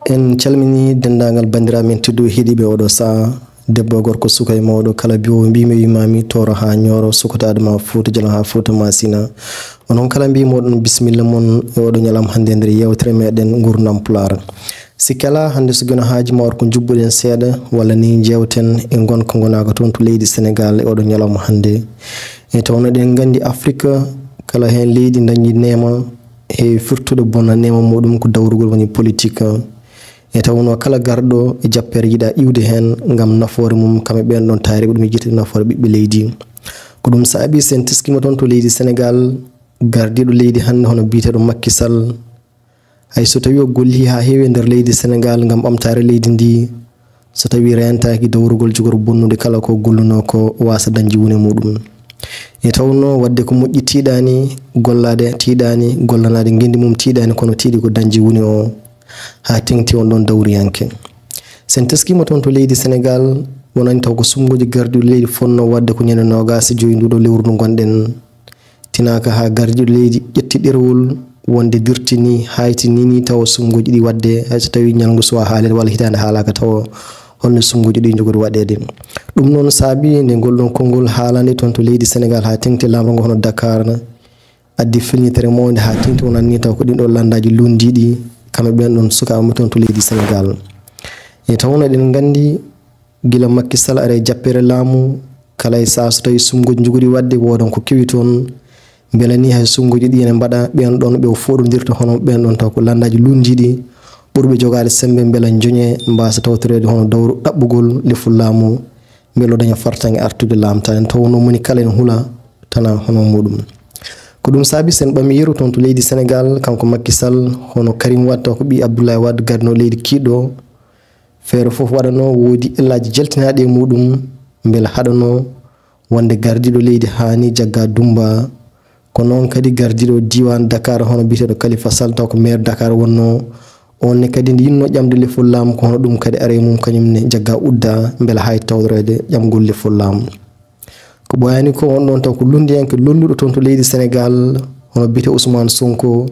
En calmini dendagal bandiraɓe men tedduɓe heeɗiɓe oɗo saha debbo gorko suka e mawɗo kala biyowo mbimi wimami toro ha ñoro sukotade ma Fouta Djallon ha Fouta Massina onon kala mbimoɗon bisimilla mon e oɗo ñalam hande nder yewtere meɗen gurdam Pulaar sikkala hande so gona haaji ma ko jubbuɗen seeɗa walla ni jewten e gonka gonaka toon to leydi Sénégal e oɗo ñalam hande e tawno ɗen gandi Afrique kala hen leydi dañi nema e firtude bona nema muɗum ko dawrugol woni politique e tawno kala garɗo e jappere yiɗa iwde hen gam nafoore mum kamɓe ɓen ɗon taariɓe ɗum jiite nafoore ɓiɓɓe leydi ko ɗum saabi sen teskima toon to leydi Sénégal gardiɗo leydi hande hono biyeteɗo Macky Sall hay so tawi o golli ha heewi nder leydi Sénégal gam ɓamtare leydi ndi so tawi rentaki dawrugol jogor bonnude kala ko golluno ko wasa dañji woni muɗum e tawno wadde ko moƴƴi tiiɗani gollade tiiɗani gollanade gendi mum tiiɗani kono tiiɗi ko dañji woni o ha tengti on ɗon dawriyanke sen teskima toon to leydi Sénégal wonani taw ko sumgoji gardiɗo leydi fonno wadde ko ñande nogase joyi nduɗo lewru ndu gonɗen tinaka ha gardiɗo leydi ƴetti ɗerewol wonde dirtini haytinini taw sumgoji ɗi wadde hayso tawi ñalngu suwa haalede walla hitande haalaka taw holno sumgoji ɗi jogori waɗede ɗum noon saabi nde golɗon konngol haalande toon to leydi Sénégal ha tengti lamdo ngo hono Dakar addi filñitere mawde ha tengti wonanni taw ko ɗin ɗo landaji lundiɗi kamɓe ɓen ɗon sukaɓe toon to leydi Sénégal e tawno eɗen gandi gila Macky Sall ara jappere laamu kala e saha so tawi sumgoji jogori wadde wodon ko kewi toon beela ni hay sumgoji ɗi ene mbaɗa ɓen ɗon ɓe foɗodirta hono ɓen ɗon taw ko landaji lundiɗi ɓurɓe jogade sembe beela joñe mbasa tawtorede hono dawru ɗaɓɓugol leful laamu beelo daña fartange artude laamtani tawno moni kala en huula tana hono muɗum ko ɗum saabi sen ɓami yeru toon to leydi Sénégal kanko Macky Sall hono Karim Wade taw ko ɓi Abdoulaye Wade gardino leydi kiɗɗo feere foof waɗano woodi ellaji jaltinaɗe e muɗum beela haɗano wonde gardiɗo leydi hani jagga Dumba ko noon kadi gardiɗo diwan Dakar hono biteɗo Khalifa Sall taw ko maire Dakar wonno onne kadi nde yinno ƴamde lefol laamu ko hono ɗum kadi are mum kañumne jagga udda beela hay tawtorede ƴamgol lefol laamu ko ɓoyani ko on ɗon taw ko lundiyanke lolluɗo toon to leydi Sénégal hono bite Ousmane Sonko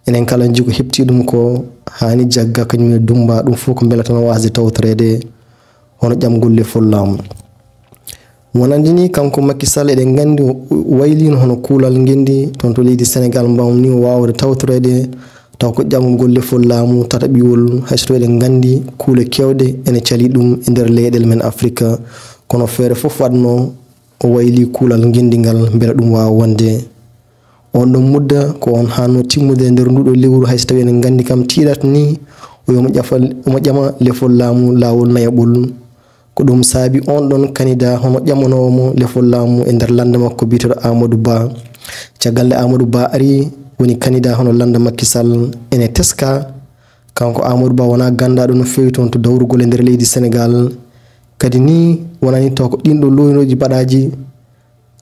enen kala jii ko hepti ɗum ko hani jagga kañumne Dumba ɗum fof ko beela tan wasde tawtorede hono ƴamgol lefol laamu wonandini kanko Macky Sall eɗen gandi waylino hono kuulal gendi toon to leydi Sénégal mbawni wawde tawtorede taw ko ƴamgol lefol laamu tata ɓiwol hayso eɗen gandi kuule kewɗe ene cali ɗum e nder leyɗele men Afrique kono feere foof waɗno o wayli kuulal gendingal beela ɗum wawa wonde on ɗon mudda ko on hanno timmude nder nduɗo lewru hayso tawi enen gandi kam tiiɗat ni omo ƴama lefol laamu lawol nayaɓol ko ɗum saabi on ɗon candidat hono ƴamanowomo lefol laamu e nder lande makko biteɗo Amadou Ba caggal nde Amadou Ba ari woni candidat hono lande Macky Sall ene teska kanko Amadou Ba wona gandaɗo no fewi toon to dawrugol e nder leydi Sénégal kadi ni wonani taw ko ɗin ɗo loynoji baɗaji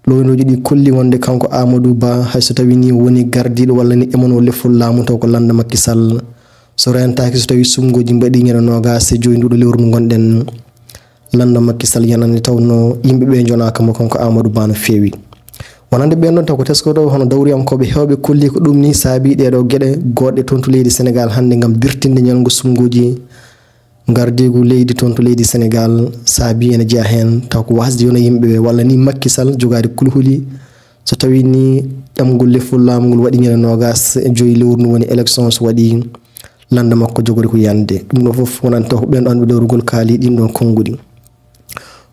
loynoji ɗi kolli wonde kanko Amadou Ba hayso tawi ni woni gardiɗo walla ni ƴamano lefol laamu taw ko lande Macky Sall so rentaki so tawi sumgoji mbaɗi ñande nogase joyi nduɗo lewru ndu gonɗen lande Macky Sall yanani tawno yimɓeɓe jonaka mo kanko Amadou Ba no fewi wonande ɓen ɗon taw ko teskoto hono dawriyankoɓe hewɓe kolli ko ɗum ni saabi ɗeɗo gueɗe goɗɗe toon to leydi Sénégal hande gam dirtinde ñalngu sumgoji gardigu leydi toon to leydi Sénégal saabi ene jeeya hen taw ko wasde yona yimɓeɓe walla ni Macky Sall jogade kulhuli so tawi ni ƴamgol lefol laamu ngol waɗi ñande nogas e joyi lewru ndu woni élection so waɗi lande makko jogori ko yande ɗum ɗo foof wonani taw ko ɓen ɗon ɓe dawrugol kaali ɗin ɗon konngudi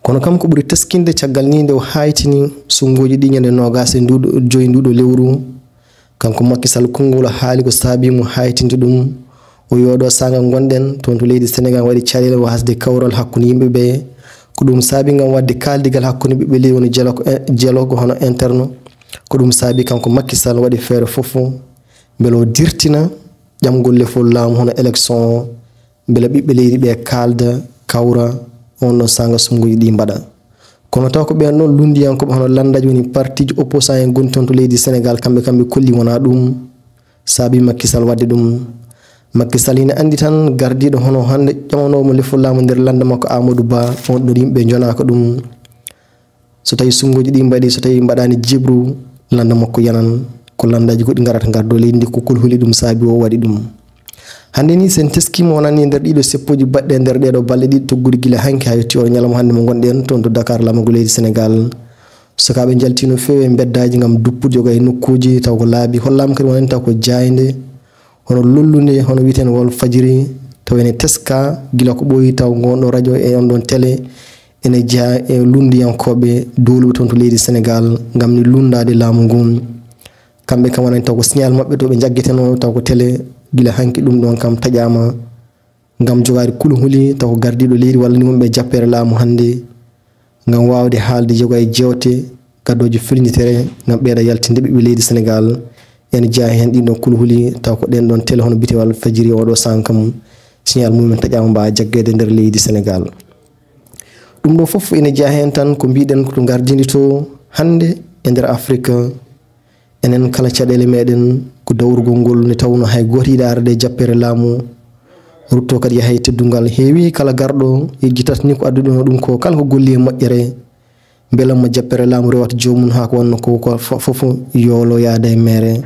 kono kam ko ɓuri teskinde caggal ni nde o haytini sumgoji ɗi ñande nogas e nduɗo joyi nduɗo lewru kanko Macky Sall konngol haali ko saabimo haytinde ɗum o yooɗo saga gonɗen toon to leydi Sénégal waɗi caɗele wasde kawral hakkude yimɓeɓe ko ɗum saabi gam wadde kaldigal hakkude ɓiɓɓe leydi woni dialogue hono interne ko ɗum saabi kanko Macky Sall waɗi feere foof beela o dirtina ƴamgol lefol laamu hono élection beela ɓiɓɓe leydi ɓe kalda kawra on ɗon sanga sumgoji ɗi mbaɗa kono taw ko ɓen ɗon lundiyankoɓe hono landaji woni parti ji opposant en goni toon to leydi Sénégal kamɓe kolli wona ɗum saabi Macky Sall wadde ɗum Macky Sall ina andi tan gardiɗo hono hande ƴamanomo lefol laamu nder lande makko Amadou Ba on ɗon yimɓe jonaka ɗum so tawi sumgoji ɗi mbaɗi so tawi mbaɗani jibru lande makko yanan ko landaji goɗɗi garata gardo leydi ndi ko kulhuli ɗum saabi o waɗi ɗum hande ni sen teskima wonani nder ɗiɗo seppoji baɗɗe nder ɗeɗo balɗe ɗiɗi toggude gila hanki ha yetti o ñalawma hande mo gonɗen toon to Dakar lamago leydi Sénégal sukaɓe jaltino fewi e beddaji gam duppude jogo e nokkuji taw ko laabi hollama kadi wonani taw ko jayde hono lollude hono wiiten wol fajiri taw ene teska gila ko ɓooyi taw gonɗo radio e on ɗon télé ene jeeya e lundiyankoɓe dowluɓe toon to leydi Sénégal gam ni lundade laamu ngun kamɓe kam wonani taw ko signal mabɓe to ɓe jaggueteno taw ko télé gila hanki ɗum ɗon kam taƴama gam jogade kuluhuli taw ko gardiɗo leydi walla ni wonɓe jappere laamu hande gam wawde haalde jogo e jewte gaddoji firnitere gam ɓeeɗa yaltinde ɓiɓɓe leydi Sénégal ene jeeya hen ɗin ɗon kuluhuli taw ko ɗen ɗon télé hono bite walla fajiri oɗo san kam signal mumen taƴama mbawa jaggede nder leydi Sénégal ɗum ɗo foof ene jeeya hen tan ko mbiɗen ko gardidi to hande e nder Afrique enen kala caɗele meɗen ko dawrugol ngol ne tawno hay goto yiɗa arde jappere laamu rutto kadi yahay teddungal heewi kala garɗo yejjitata ni ko adduɗo ɗum ko kala ko golli e moƴƴere belamma jappere laamu rewata jomum ha ko wonno ko fof yoolo yaada e mere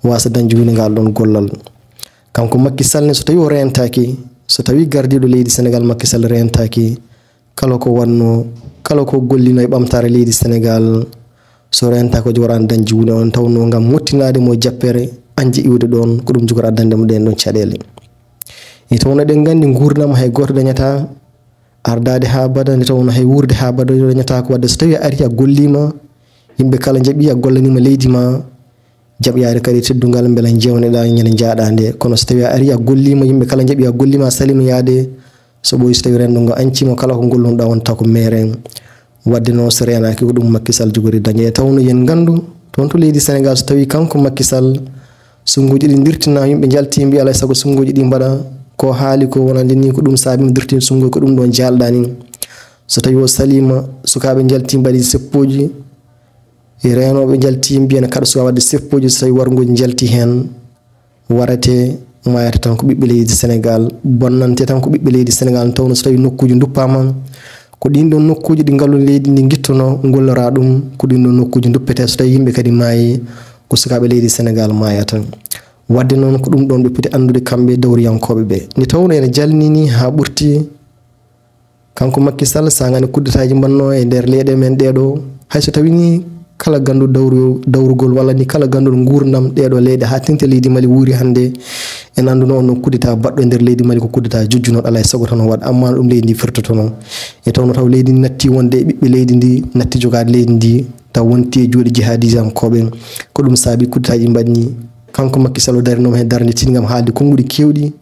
wasa dañjude ngal ɗon gollal kanko Macky Sall ne so tawi o rentaki so tawi gardiɗo leydi Sénégal Macky Sall rentaki kala ko wanno kala ko gollino e ɓamtare leydi Sénégal so renta ko jogorani dañji wuune on tawno gam mottinade mo jappere anje iwde ɗon ko ɗum jogora addande mo ɗen ɗon caɗele e tawno ɗen gandi gurdam hay goto dañata ardade ha bada nde tawno hay wurde ha bada dañata ko wadde so tawi a ari a gollima yimɓe kala jaaɓi a gollanima leydi ma jaɓyade kadi teddungal beela jewneɗa ñande jaaɗa nde kono so tawi a ari a gollima yimɓe kala jaaɓi a gollima a salima yaade so ɓoyi so tawi rendo ngo ancima kala ko gollunoɗa wonta ko mere wadde noon so renaki ko ɗum Macky Sall jogori dañe e tawno yen gandu toon to leydi Sénégal so tawi kanko Macky Sall sunguji ɗi dirtina yimɓe jalti mbi alay saago sunguji ɗi mbaɗa ko haali ko wonande ni ko ɗum saabi dirtin sungoy ko ɗum ɗon jalɗa ni so tawi o salima sukaɓe jalti mbaɗi seppoji e renoɓe jalti mbiyana kaɗa suwa wadde seppoji so tawi wargoji jalti hen warate mayata tan ko ɓiɓɓe leydi Sénégal bonnante tan ko ɓiɓɓe leydi Sénégal tawno so tawi nokkuji duppama ko ɗin ɗon nokkuji ɗi gallu leydi ndi gittono gollora ɗum ko ɗin ɗon nokkuji duppete so tawi yimɓe kadi maayi ko sukaɓe leydi Sénégal mayata wadde noon ko ɗum ɗon ɓe poti andude kamɓe dawriyankoɓe ɓe nde tawno ene jalnini ha ɓurti kanko Macky Sall sagani kuddetaji mbanno e nder leyɗe men ɗeɗo hayso tawi ni kala gandu dawrugol walla ni kala gandol gurdam ɗeɗo leyɗe ha tinte leydi Mali wuuri hande en anduno on kuddeta baɗɗo e nder leydi Mali ko kuddeta jujjunoɗo alay sago tan waɗa amma ɗum leydi ndi firtotono e tawno taw leydi ndi natti wonde e ɓiɓɓe leydi ndi natti jogade leydi ndi taw wonti e juuɗe jihadisankoɓe ko ɗum saabi kuddetaji mbaɗni kanko Macky Sall o darinoma hen darde tingam haalde konguɗi kewɗi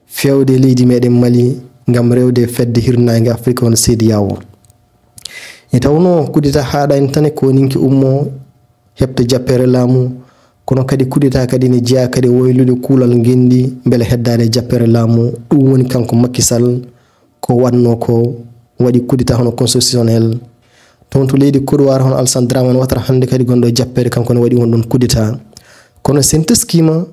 fewde leydi meɗen Mali gam rewde fedde hirnage Afrique won CEDEAO e tawno kuddeta haɗani tan ko ninki ummo hebta jappere laamu kono kadi kuddeta kadi ne jeeya kadi woylude kuulal gendi beele heddade jappere laamu ɗum woni kanko Macky Sall ko wanno ko waɗi kuddeta hono constitutionnel toon to leydi Côte d'Ivoire hono Alassane Dramane Ouattara hande kadi gonɗo jappere kanko ne waɗi won ɗon kuddeta kono sen teskima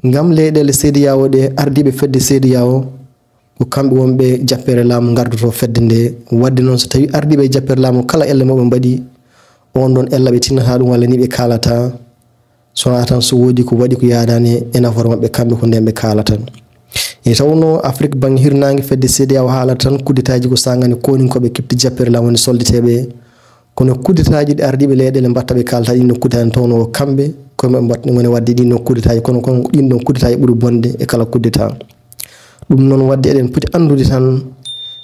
gam leyɗele CEDEAO ɗe ardiɓe fedde CEDEAO ko kamɓe wonɓe jappere laamu gardoto fedde nde wadde noon so tawi ardiɓe jappere laamu kala elle moɓe mbaɗi on ɗon ella ɓe tinnata ɗum walla ni ɓe kalata sona tan so woodi ko waɗi ko yaadani e nafoore maɓɓe kamɓe ko nden ɓe kalata e tawno Afrique banggue hirnangue fedde CEDEAO haalata tan kuddetaji ko sagani koninkoɓe kepti jappere laamu woni soldeteɓe kono kuddetaji ɗi ardiɓe leyɗele mbatta ɓe kalata ɗin no kuddetani tawno kamɓe koyeɓe mbatta goni wadde ɗin no kuddetaji kono ɗin ɗon kuddetaji ɓuuri bonde e kala kuddeta ɗum noon wadde eɗen poti andude tan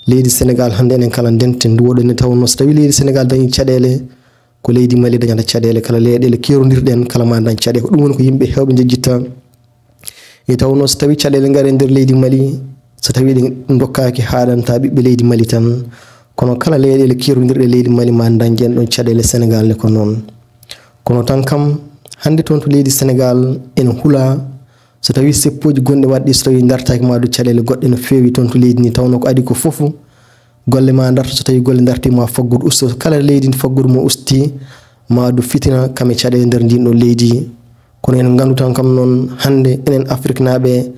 leydi Sénégal hande enen kala dente nduwoɗo ne tawno so tawi leydi Sénégal dañi caɗele ko leydi Mali dañata caɗele kala leyɗele kerodirɗen kala ma dañ caɗele ko ɗum woni ko yimɓe hewɓe jejjitta e tawno so tawi caɗele gaare nder leydi Mali so tawi ɗe dokkaki haɗanta ɓiɓɓe leydi Mali tan kono kala leyɗele kerodirɗe leydi Mali ma dañji en ɗon caɗele Sénégal ne ko noon kono tan kam hande toon to leydi Sénégal ene huula so tawi seppoji gonɗe waɗɗi so tawi dartaki ma du caɗele goɗɗe no fewi toon to leydi ni tawno ko adi ko foof golle ma darta so tawi golle dartima faggudu usto kala leydi faggudu mo usti ma du fitina kame caɗele nder ndin ɗo leydi kono en gandu tan kam noon hande enen Afrique naɓe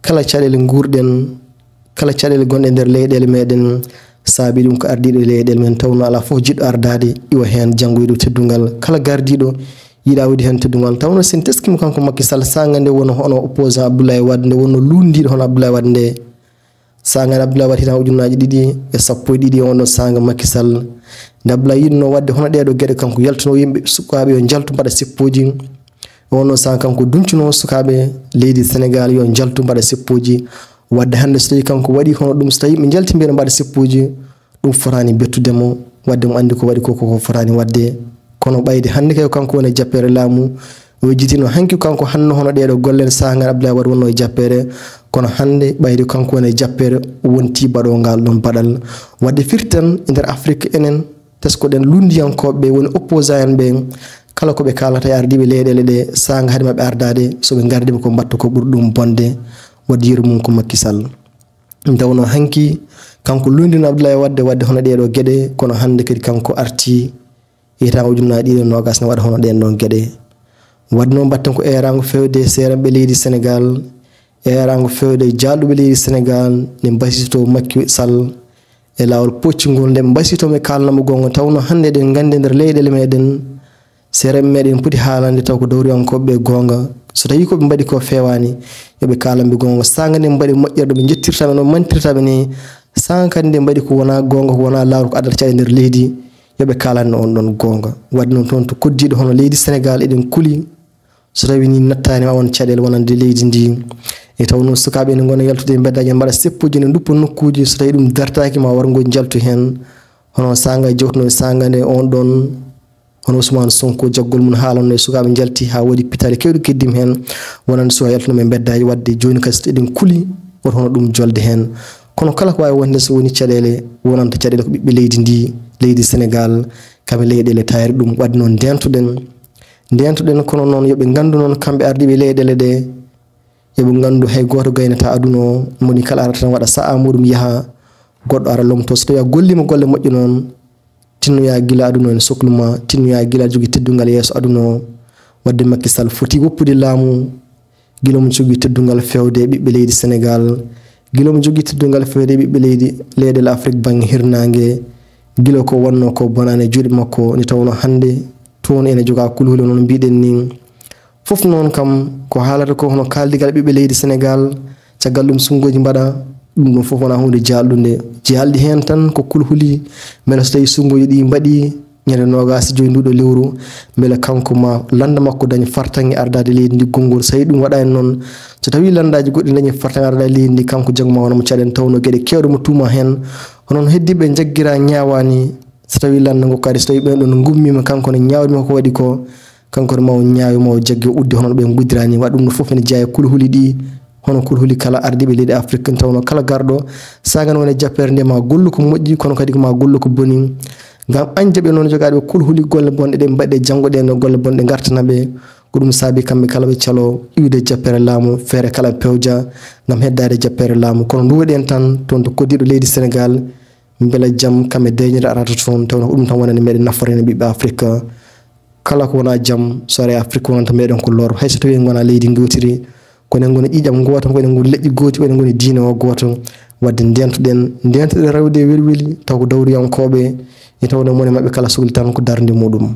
kala caɗele gurɗen kala caɗele gonɗe nder leyɗele meɗen saabi ɗum ko ardiɗo leyɗele men tawno ala foof jiɗɗo ardade iwa hen janggoyɗo teddungal kala gardiɗo yiɗa wadi hen teddugal tawno sen teskimo kanko Macky Sall sanga nde wono hono opposant Abdoulaye Wade nde wono lundiɗo hono Abdoulaye Wade nde sanga Abdoulaye Wade hitan ujunnaji 2 on sanga Macky Sall nde Abdoulaye yidno wadde hono ɗeɗo gueɗe kanko yaltuno yimɓe sukaɓe yo jaltu mbaɗa sippoji wono sanga kanko duncuno sukaɓe leydi Sénégal yo jaltu mbaɗa sippoji wadde hande so tawi kanko waɗi hono ɗum so tawi yimɓe jalti mbiɗa mbaɗa sippoji ɗum fotani bettudemo wadde mo andi ko waɗi ko fotani wadde kono ɓayde hande kay kanko woni jappere laamu o jitino hanki kanko hanno hono ɗeɗo gollen sahangal Abdoulaye Wade wonno e jappere kono hande ɓayde kanko woni jappere wonti baɗogal ɗon baɗal wadde firtan e nder Afrique enen teskoɗen lundiyankoɓe woni opposant en ɓe kala koɓe kalata e ardiɓe leyɗele ɗe sanga haade mabɓe ardade soɓe gardima ko mbatta ko ɓuuri ɗum bonde wadde yeru mum ko Macky Sall dawno hanki kanko lundino Abdoulaye wadde hono ɗeɗo gueɗe kono hande kadi kanko arti yita ujunnaji 2 ne waɗa hono ɗen ɗon gueɗe wadde noon batten ko erago fewde seeranɓe leydi Sénégal erago fewde jalɗuɓe leydi Sénégal ne basito Macky Sall e lawol poccugol nde basitoɓe kalnamo gonga tawno hande ɗen gandi nder leyɗele meɗen seeranɓe meɗen poti haalande taw ko dawriyankoɓe gonga so tawi koɓe mbaɗi ko fewani yoɓe kalamɓe gonga sanga nde mbaɗi moƴƴere ɗo ɓe jettirtaɓe no mantirtaɓe ni sanga kadi nde mbaɗi ko wona gonga ko wona lawol ko adata e nder leydi yoɓe kalanno on ɗon gonga wadde noon toon to koddiɗo hono leydi Sénégal eɗen kuli so tawi ni nattani ma on caɗele wonande leydi ndi e taw noon sukaɓe ne gona yaltude e beddaji mbaɗa seppuji ne duppa nokkuji so tawi ɗum dartaki ma wargo jaltu hen hono sanga jewtuno e sanga nde on ɗon hono Ousmane Sonko jaggol mun haalanno e sukaɓe jalti ha waɗi pitale kewɗe keddim hen wonande suka yaltuno e beddaji wadde joni kasi so eɗen kuli woto hono ɗum jolde hen kono kala ko wawi wonde so woni caɗele wonanta caɗele ko ɓiɓɓe leydi ndi leydi Sénégal kamɓe leyɗele tayri ɗum wadde noon ndentuɗen kono noon yoɓe gandu noon kamɓe ardiɓe leyɗele ɗe yoɓe gandu hay goto gaynata aduna o moni kala arata tan waɗa sa'a muɗum yaaha goɗɗo ara lomto so tawi a gollima golle moƴƴe noon tinnoya gila aduna en sohluma tinnoya gila jogui teddugal yeeso aduna o wadde Macky Sall foti woppude laamu gila mo jogui teddugal fewde ɓiɓɓe leydi Sénégal gila mo jogui teddugal fewde ɓiɓɓe leydi leyɗele Afrique banggue hirnangue gila ko wonno ko bonani e juuɗe makko nde tawno hande toon ene joga kulhuli noon mbiɗen ni fof noon kam ko haalata ko hono kaldigal ɓiɓɓe leydi Sénégal caggal ɗum sungoji mbaɗa ɗum ɗon fof wona hunde jalɗude jalɗi hen tan ko kulhuli beele so tawi sungoji ɗi mbaɗi ñande 25 nduɗo lewru beele kanko ma landa makko daña fartange ardade leydi ndi gongol so tawi ɗum waɗani noon so tawi landaji goɗɗi dañi fartange ardade leydi ndi kanko jagma wonamo caɗen tawno gueɗe kewɗe mo tuma hen honon heddiɓe jagguira ñawani so tawi landa gokkade so tawi ɓen ɗon gummima kanko ne ñawdima ko waɗi ko kanko ne mawo ñaawi mawo jaggi udde hono ɓe guddirani waɗa ɗum no foof ne jeeya kulhuli ɗi hono kulhuli kala ardiɓe leydi Afrique tawno kala garɗo sagan woni jappere nde ma gollu ko moƴƴi kono kadi ko ma gollu ko boni ngam anjaɓe noon jogaɗe kulhuli golle bonɗe ɗe mbaɗe janggo ɗe no golle bonɗe gartanaɓe ko ɗum saabi kamɓe kala ɓe calo iwde jappere laamu feere kala pewja ngam heddade jappere laamu kono nduwaɗen tan toon to koddiɗo leydi Sénégal beele jaam kamɓe deñire arata toon tawno ko ɗum tan wonani meɗen naforene ɓiɓɓe Afrique kala ko wona jaam so ari Afrique wonanta meɗen ko lor hayso tawi en gona leydi gewtiri kono en goni ƴiƴam goto ko en goni leƴƴi gooti en goni diine o goto wadde ndentuɗen rewde welweli taw ko dawriyankoɓe e tawno mone mabɓe kala sohli tan ko darde muɗum